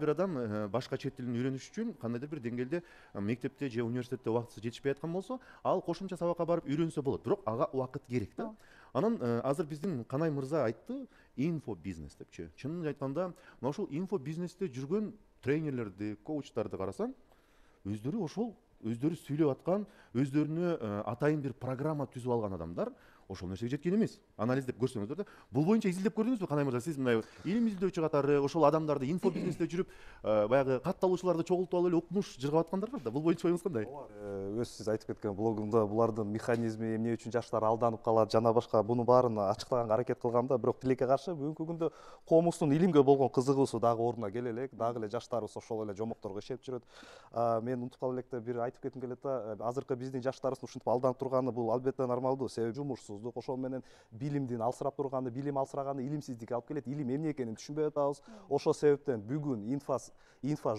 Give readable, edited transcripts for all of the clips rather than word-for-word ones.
бир адам башка чет тилин үйрөнүш үчүн кандайдыр бир деңгээлде мектепте же университетте убактысы жетишпей аткан болсо, ал кошумча сабакка барып үйрөнсө болот. Бирок ага убакыт керек да. Анан азыр биздин Канай мырза айтты, инфо бизнес депчи. Чынын айтканда, мына ошол инфо бизнесте жүргөн тренерлерди, коучтарды карасаң, өздөрү сүйлөп аткан, өздөрүнө атайын бир программа түзүп алган адамдар ошол нерсеге жеткен эмес. Анализдеп көрсөңүздөр да, бул боюнча изилдеп көрдүңүзбү, Канай мырза? Сиз мындай илим изилдөөчү катары ошол адамдарды инфо бизнесте жүрүп, баягы катталуучуларды чогултуп алып эле укмуш жыргап аткандар бар да. Бул боюнча оюңуз кандай? Өз сиз айтып кеткен блогумда булардын механизми, эмне үчүн жаштар алданып калат, жана башка буну баарын ачыклаганга аракет кылгам да, бирок тилекке каршы бүгүнкү күндө коомубуздун илимге болгон кызыгуусу дагы ордуна келе элек, дагы эле жаштарыбыз ошол эле жомокторго ишенип жүрөт. Мен унутуп калып электе бир айтып кетким келет да, азыркы биздин жаштарыбыздын ушинтип алданып турганы бул албетте нормалдуу. Себеби жумушсуздук, ошол менен билимдин алсырап турганы, билим алсыраганы илимсиздикке алып келет. Илим эмне экенин түшүнбөй атабыз. Ошол себептен бүгүн инфа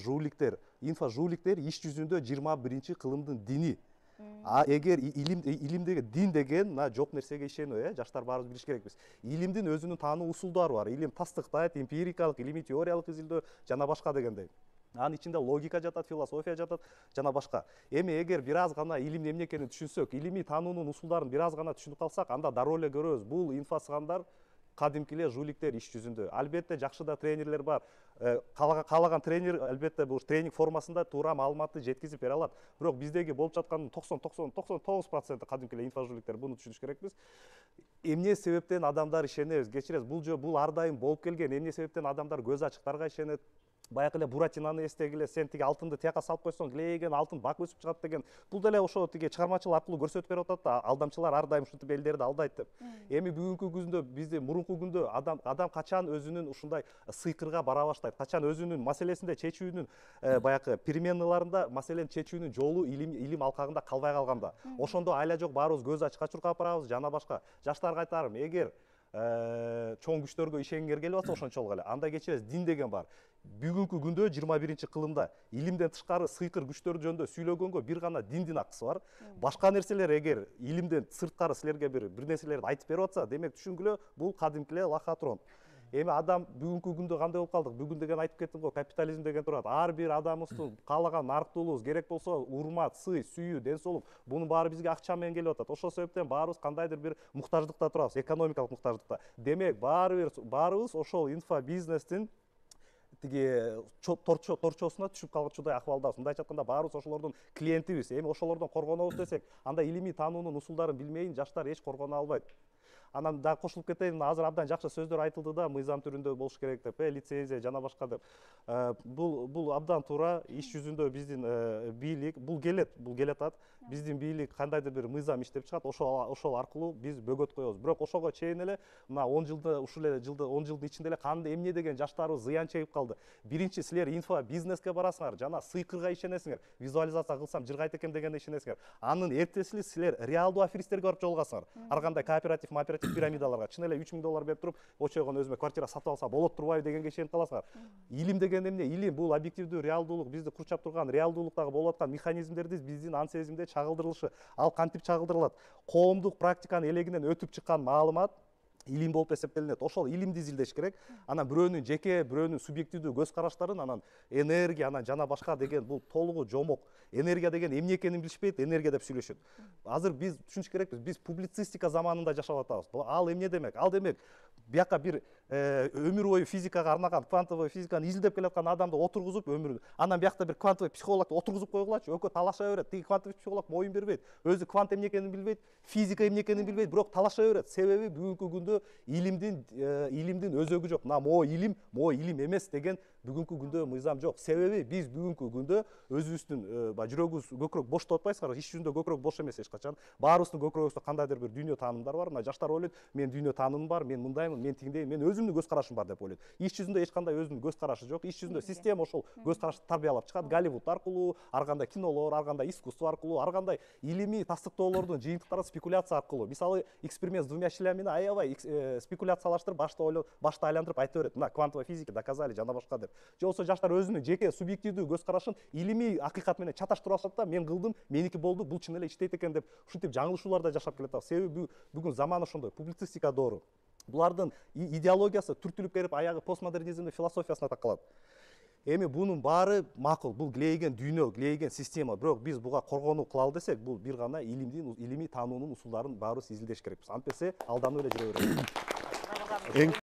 жууликтер иш жүзүндө 21-кылымдын дини. Эгер илим деген дин деген жок нерсеге ишенүү, жаштар баарыбыз билиш керекпиз. Илимдин өзүнүн таануу усулдары бар. Илим тастыктайт, эмпирикалык, илимий теориялык изилдөө жана башка дегендей. Анын ичинде логика жатат, философия жатат, жана башка. Эми эгер бир аз гана илимдин эмне экенин түшүнсөк, илимий таануунун усулдарын бир аз гана түшүнүп калсак, анда дароо эле көрөбүз. Бул инфасыгандар кадимки эле жууликтер иш жүзүндө. Албетте жакшы да тренерлер бар. Каалаган тренер албетте бул тренинг формасында туура маалыматты жеткизип бере алат. Бирок биздеги болуп жаткандын 99% кадимки эле инфожууликтер, буну түшүнүш керекпиз. Эмне себептен адамдар ишенебиз? Кечиресиз, бул ар дайым болуп келген. Эмне себептен адамдар көз ачыктарга ишенет? Баягы эле Буратинаны эстегиле, сен тиги алтынды тияка салып койсоң, глейген алтын бак өсүп чыгат деген. Бул деле ошо тиги чыгармачылык аркылуу көрсөтүп берип атат да, алдамчылар ар дайым ушинтип элдерди алдайт деп. Эми бүгүнкү күндө бизде мурунку күндө адам качан өзүнүн ушундай сыйкырга бара баштайт, качан өзүнүн маселесинде чечүүнүн баягы переменналарында маселени чечүүнүн жолу илим алкагында калбай калганда. Ошондо айла жок баарыбыз көз ачык ачуркап барабыз, жана башка. Жаштарга айтарым, эгер чоң күчтөргө ишенгиңер келип атса ошончолук эле. Анда кечиресиз, дин деген бар. Бүгүнкү күндө 21-кылымда илимден тышкары сыйкыр күчтөр жөнүндө сүйлөгөнгө бир гана диндин акысы бар. Башка нерселер эгер илимден сырткары силерге бир нерселерди айтып берип атса, демек түшүнгүлө, бул кадимки эле лохотрон. Эми адам бүгүнкү күндө кандай болуп калдык? Бүгүн деген айтып кеттим го, капитализм деген турат. Ар бир адамыбыздын каалаган нарыктуулугубуз керек болсо, урмат, сый, сүйүү, ден соолук, бунун баары бизге акча менен келип атат. Ошол себептен баарыбыз кандайдыр бир муктаждыкта турабыз, экономикалык муктаждыкта. Демек, баарыбыз ошол инфо бизнестин тиги торчосуна түшүп калгычудай акыбалдабыз. Мындайча айтканда, баарыбыз ошолордун клиентибиз. Эми ошолордон коргонобуз десек, анда илимий таануунун усулдарын билмейин жаштар эч коргоно албайт. Анан да кошулуп кетейин, азыр абдан жакшы сөздөр айтылды да, мыйзам түрүндө болуш керек деп, лицензия жана башка деп. Бул абдан туура. Иш жүзүндө биздин бийлик бул келет атат. Биздин бийлик кандайдыр бир мыйзам иштеп чыгат, ошол аркылуу биз бөгөт коебуз. Бирок ошого чейин эле мына 10 жылдын ичинде эле кандай эмне деген жаштарыбыз зыян чегип калды. Биринчи, силер инфо бизнеске барасыңар, жана сыйкырга ишенесиңер. Визуализация кылсам жыргайт экен дегенде ишенесиңер. Анын эртеси силер реалдуу аферисттерге барып жолугасыңар. Ар кандай кооператив, пирамидаларга чын эле $3000 берип туруп, очойгон өзүмө квартира сатып алса болот турбайбы дегенге ишенип каласыңар. Илим деген эмне? Илим бул объективдүү реалдуулук, бизди курчап турган реалдуулуктагы болуп аткан механизмдерди биздин ан сезимде чагылдырылышы. Ал кантип чагылдырылат? Коомдук практиканын элегинен өтүп чыккан маалымат илим болуп эсептелинет. Ошол илимди изилдеш керек. Анан бирөөнүн жеке, бирөөнүн субъективдүү көз караштарын, анан энергия, анан жана башка деген бул толугу жомок. Энергия деген эмне экенин билишпейт, энергия деп сүйлөшөт. Азыр биз түшүнүш керекпиз, биз публицистика заманында жашап атабыз. Ал эмне демек? Ал демек, бияка бир өмүр бою физикага арнаган, квантовый физиканы изилдеп келаткан адамды отургузуп өмүрүн, анан биякта бир квантовый психологду отургузуп койгулачы, экөө талаша берет. Тиги квантовый психолог моюн бербейт. Өзү квант эмне экенин билбейт, физика эмне экенин билбейт, бирок талаша берет. Себеби бүгүнкү күндө илимдин өзөгү жок. Могу илим эмес деген бүгүнкү күндө мыйзам жок. Себеби биз бүгүнкү күндө өзүбүздүн жүрөгүбүз көкүрөк бош деп атпайсызбы? Иш жүзүндө көкүрөк бош эмес эч качан. Баарыбыздын көкүрөгүбүздө кандайдыр бир дүйнө таанымдар бар. Мына жаштар ойлойт, мен дүйнө таанымым бар, мен мындаймын, мен тиңдейм, мен өзүмдүн көз карашым бар деп ойлойт. Иш жүзүндө эч кандай өзүнүн көз карашы жок. Иш жүзүндө система ошол көз карашты тарбиялап чыгат. Голливуд аркылуу, ар кандай кинолор, ар кандай искусство аркылуу, ар кандай илимий тастыктоолордун жыйынтыктары, спекуляция аркылуу. Мисалы, эксперимент с двумя щелями аябай спекуляциялаштырып, башты айландырып айта берет. Мына квантовый физики доказали жана башка деп. Же болбосо жаштар өзүнүн жеке субъективдүү көз карашын илимий акыйкат менен чаташтырып алышат да, мен кылдым, меники болду, бул чын эле иштейт экен деп ушинтип жаңылышууларда жашап келатабыз. Себеби бүгүн заман ошондой, публицистика доору. Булардын идеологиясы түртүлүп келип аягы постмодернизмдин философиясына такалат. эми бунун баары макул, бул килейген дүйнө, килейген система, бирок биз буга коргонуу кылалы десек, бул бир гана илимий таануунун усулдарын баарыбыз изилдеш керекпиз. Антпесе алданып эле жүрө беребиз. Эң